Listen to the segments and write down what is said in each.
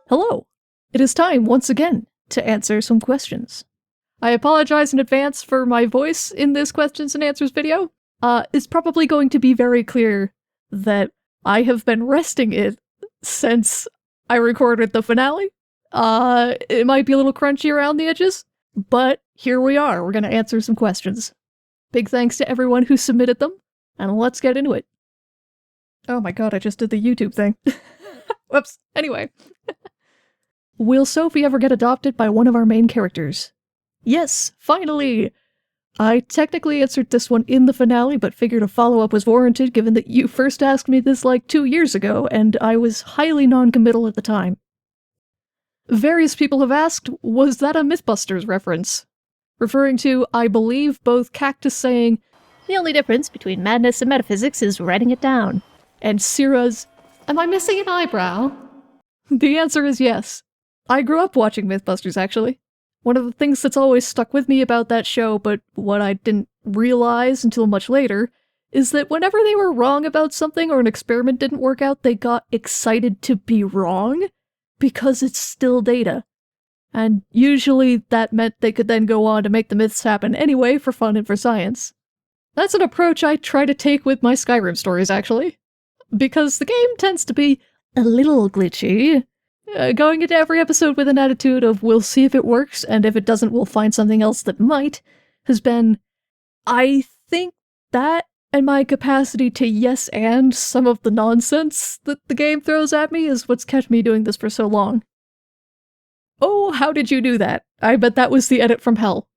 Hello! It is time, once again, to answer some questions. I apologize in advance for my voice in this questions and answers video. It's probably going to be very clear that I have been resting it since I recorded the finale. It might be a little crunchy around the edges, but here we are. We're going to answer some questions. Big thanks to everyone who submitted them, and let's get into it. Oh my god, I just did the YouTube thing. Whoops. Anyway. Will Sofie ever get adopted by one of our main characters? Yes, finally! I technically answered this one in the finale, but figured a follow-up was warranted given that you first asked me this like 2 years ago, and I was highly non-committal at the time. Various people have asked, was that a Mythbusters reference? Referring to, I believe, both Cactus saying, "The only difference between madness and metaphysics is writing it down," and Sira's, "Am I missing an eyebrow?" The answer is yes. I grew up watching Mythbusters, actually. One of the things that's always stuck with me about that show, but what I didn't realize until much later, is that whenever they were wrong about something or an experiment didn't work out, they got excited to be wrong, because it's still data. And usually that meant they could then go on to make the myths happen anyway for fun and for science. That's an approach I try to take with my Skyrim stories, actually. Because the game tends to be a little glitchy. Going into every episode with an attitude of we'll see if it works, and if it doesn't we'll find something else that might, has been, I think that and my capacity to yes and some of the nonsense that the game throws at me is what's kept me doing this for so long. Oh, how did you do that? I bet that was the edit from hell.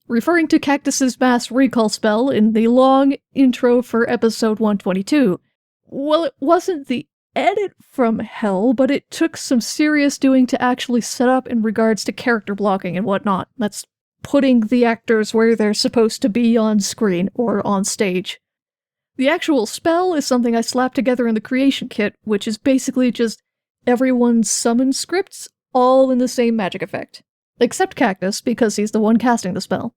Referring to Cactus's mass recall spell in the long intro for episode 122. Well, it wasn't the edit from hell, but it took some serious doing to actually set up in regards to character blocking and whatnot. That's putting the actors where they're supposed to be on screen or on stage. The actual spell is something I slapped together in the creation kit, which is basically just everyone's summon scripts all in the same magic effect. Except Cactus, because he's the one casting the spell.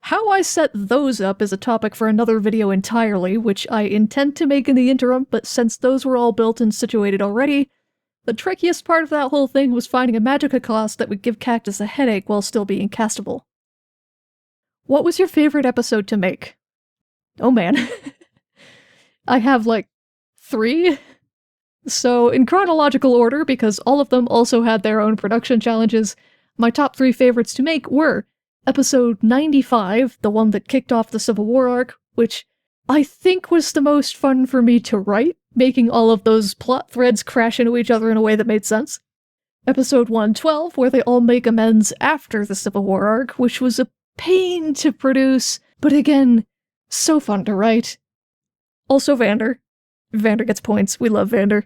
How I set those up is a topic for another video entirely, which I intend to make in the interim, but since those were all built and situated already, the trickiest part of that whole thing was finding a magicka class that would give Cactus a headache while still being castable. What was your favorite episode to make? Oh man. I have like 3. So in chronological order, because all of them also had their own production challenges, my top 3 favorites to make were Episode 95, the one that kicked off the Civil War arc, which I think was the most fun for me to write, making all of those plot threads crash into each other in a way that made sense. Episode 112, where they all make amends after the Civil War arc, which was a pain to produce, but again, so fun to write. Also Vander. Vander gets points, we love Vander.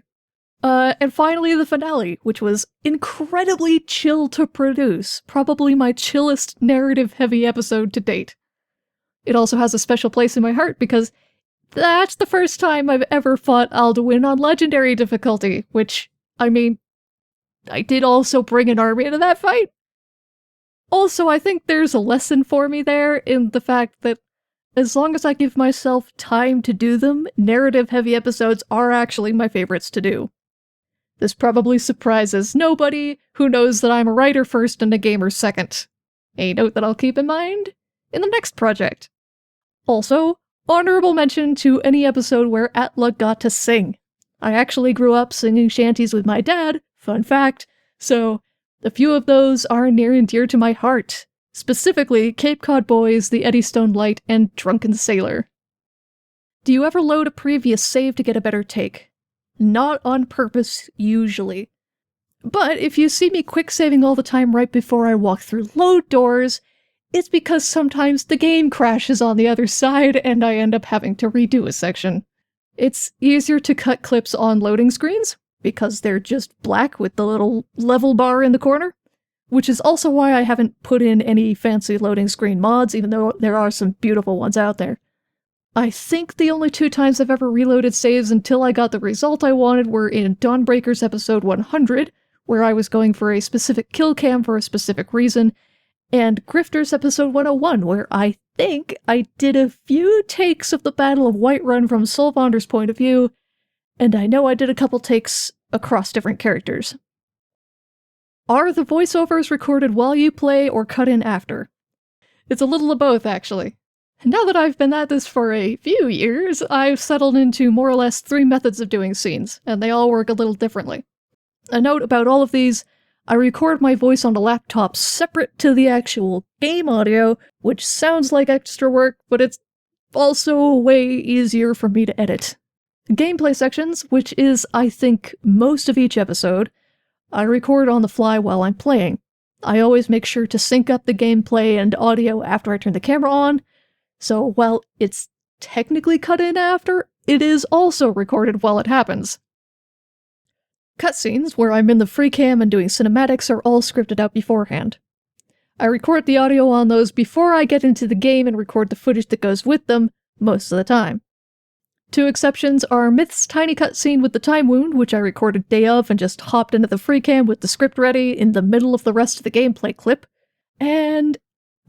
And finally the finale, which was incredibly chill to produce, probably my chillest narrative-heavy episode to date. It also has a special place in my heart because that's the first time I've ever fought Alduin on Legendary difficulty, which, I mean, I did also bring an army into that fight. Also, I think there's a lesson for me there in the fact that as long as I give myself time to do them, narrative-heavy episodes are actually my favorites to do. This probably surprises nobody who knows that I'm a writer first and a gamer second. A note that I'll keep in mind in the next project. Also, honorable mention to any episode where Atla got to sing. I actually grew up singing shanties with my dad, fun fact, so a few of those are near and dear to my heart. Specifically, Cape Cod Boys, The Eddystone Light, and Drunken Sailor. Do you ever load a previous save to get a better take? Not on purpose, usually. But if you see me quick saving all the time right before I walk through load doors, it's because sometimes the game crashes on the other side and I end up having to redo a section. It's easier to cut clips on loading screens, because they're just black with the little level bar in the corner, which is also why I haven't put in any fancy loading screen mods, even though there are some beautiful ones out there. I think the only 2 times I've ever reloaded saves until I got the result I wanted were in Dawnbreaker's episode 100, where I was going for a specific kill cam for a specific reason, and GRIFTERS episode 101, where I think I did a few takes of the Battle of Whiterun from Solvander's point of view, and I know I did a couple takes across different characters. Are the voiceovers recorded while you play or cut in after? It's a little of both, actually. Now that I've been at this for a few years, I've settled into more or less 3 methods of doing scenes, and they all work a little differently. A note about all of these: I record my voice on a laptop separate to the actual game audio, which sounds like extra work, but it's also way easier for me to edit. Gameplay sections, which is, I think, most of each episode, I record on the fly while I'm playing. I always make sure to sync up the gameplay and audio after I turn the camera on, so while it's technically cut in after, it is also recorded while it happens. Cutscenes, where I'm in the free cam and doing cinematics, are all scripted out beforehand. I record the audio on those before I get into the game and record the footage that goes with them, most of the time. 2 exceptions are Myth's tiny cutscene with the time wound, which I recorded day of and just hopped into the free cam with the script ready in the middle of the rest of the gameplay clip, and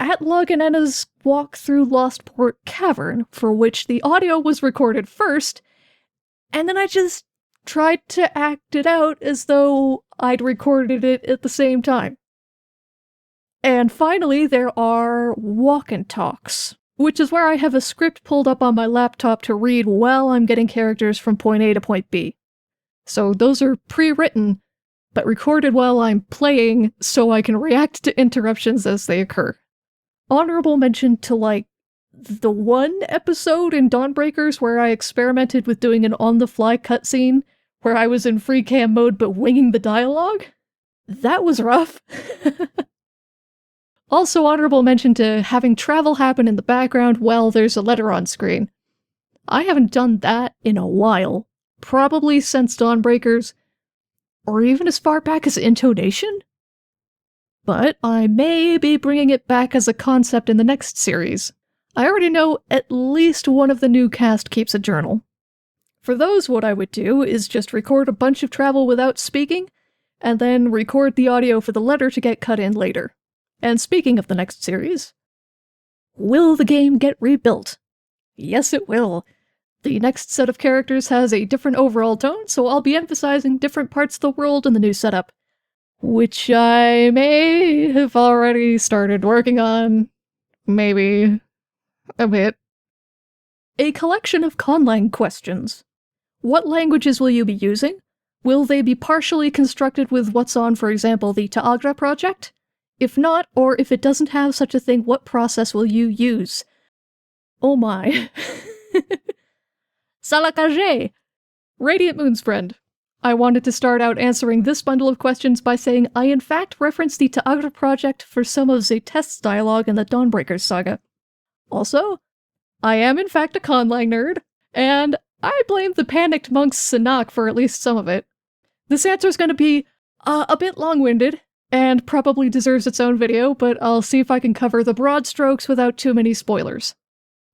Atlog and Enna's walk through Lostport Cavern, for which the audio was recorded first, and then I just tried to act it out as though I'd recorded it at the same time. And finally, there are walk and talks, which is where I have a script pulled up on my laptop to read while I'm getting characters from point A to point B. So those are pre-written, but recorded while I'm playing so I can react to interruptions as they occur. Honorable mention to, the one episode in Dawnbreakers where I experimented with doing an on-the-fly cutscene where I was in free cam mode but winging the dialogue. That was rough. Also honorable mention to having travel happen in the background while there's a letter on screen. I haven't done that in a while, probably since Dawnbreakers, or even as far back as Intonation? But I may be bringing it back as a concept in the next series. I already know at least one of the new cast keeps a journal. For those, what I would do is just record a bunch of travel without speaking, and then record the audio for the letter to get cut in later. And speaking of the next series, will the game get rebuilt? Yes, it will. The next set of characters has a different overall tone, so I'll be emphasizing different parts of the world in the new setup, which I may have already started working on. Maybe a bit. A collection of Conlang questions. What languages will you be using? Will they be partially constructed with what's on, for example, the Ta'agra project? If not, or if it doesn't have such a thing, what process will you use? Oh my. Salakaje! Radiant Moon's friend. I wanted to start out answering this bundle of questions by saying I in fact referenced the Ta'agra project for some of Zaytest's dialogue in the Dawnbreakers saga. Also, I am in fact a Conlang nerd, and I blame the panicked monk's Sinak for at least some of it. This answer is going to be a bit long-winded, and probably deserves its own video, but I'll see if I can cover the broad strokes without too many spoilers.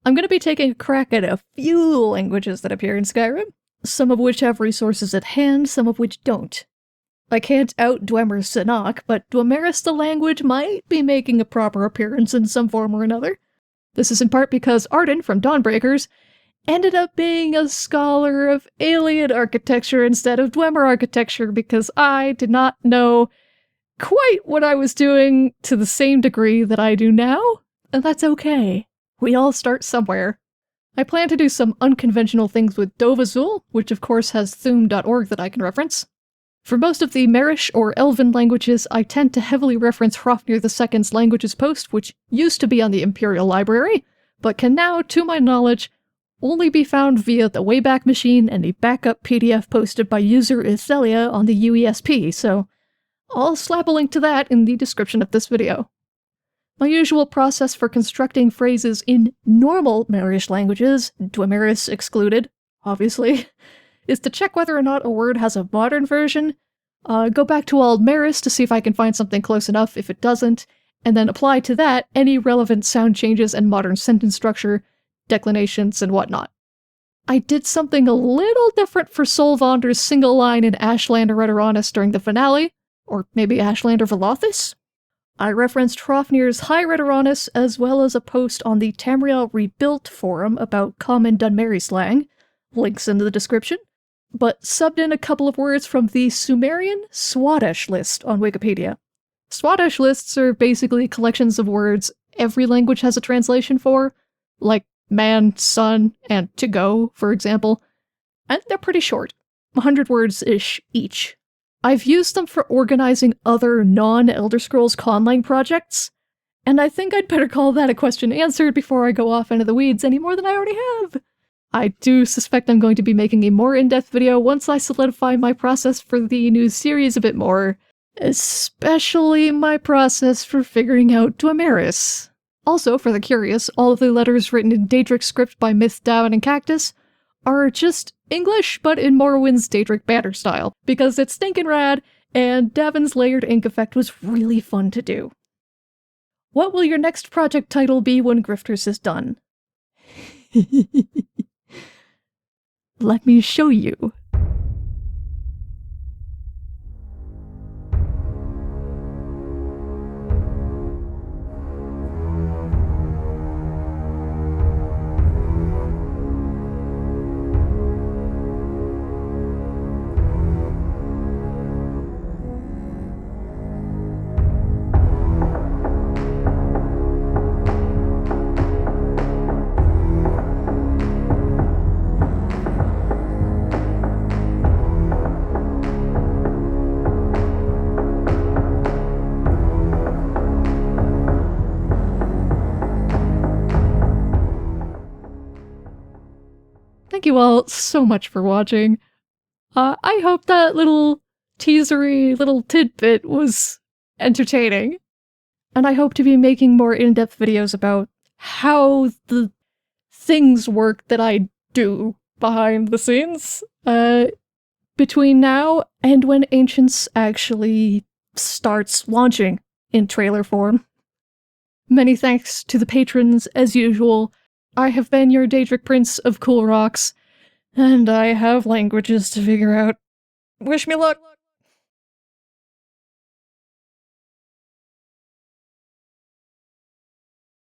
I'm going to be taking a crack at a few languages that appear in Skyrim, some of which have resources at hand, some of which don't. I can't out Dwemer Sinak, but Dwemeris the language might be making a proper appearance in some form or another. This is in part because Arden from Dawnbreakers ended up being a scholar of alien architecture instead of Dwemer architecture because I did not know quite what I was doing to the same degree that I do now, and that's okay. We all start somewhere. I plan to do some unconventional things with Dovazul, which of course has Thume.org that I can reference. For most of the Marish or Elven languages, I tend to heavily reference Hrafnir II's Languages post, which used to be on the Imperial Library, but can now, to my knowledge, only be found via the Wayback Machine and a backup PDF posted by user Ithelia on the UESP, so I'll slap a link to that in the description of this video. My usual process for constructing phrases in normal Marish languages, Dwemeris excluded, obviously, is to check whether or not a word has a modern version, go back to Old Maris to see if I can find something close enough if it doesn't, and then apply to that any relevant sound changes and modern sentence structure, declinations, and whatnot. I did something a little different for Solvander's single line in Ashlander Rhedoranus during the finale, or maybe Ashlander Velothis? I referenced Hrafnir's High Rhedoranus as well as a post on the Tamriel Rebuilt forum about common Dunmeri slang, links in the description, but subbed in a couple of words from the Sumerian Swadesh list on Wikipedia. Swadesh lists are basically collections of words every language has a translation for, like man, son, and to go, for example, and they're pretty short, 100 words-ish each. I've used them for organizing other non-Elder Scrolls Conlang projects, and I think I'd better call that a question answered before I go off into the weeds any more than I already have. I do suspect I'm going to be making a more in-depth video once I solidify my process for the new series a bit more, especially my process for figuring out Dunmeri. Also, for the curious, all of the letters written in Daedric script by Myth, Davin, and Cactus are just English, but in Morrowind's Daedric banner style, because it's stinkin' rad, and Davin's layered ink effect was really fun to do. What will your next project title be when Grifters is done? Let me show you. Thank you all so much for watching. I hope that little teasery little tidbit was entertaining. And I hope to be making more in-depth videos about how the things work that I do behind the scenes, between now and when Ancients actually starts launching in trailer form. Many thanks to the patrons, as usual. I have been your Daedric Prince of Cool Rocks, and I have languages to figure out. Wish me luck!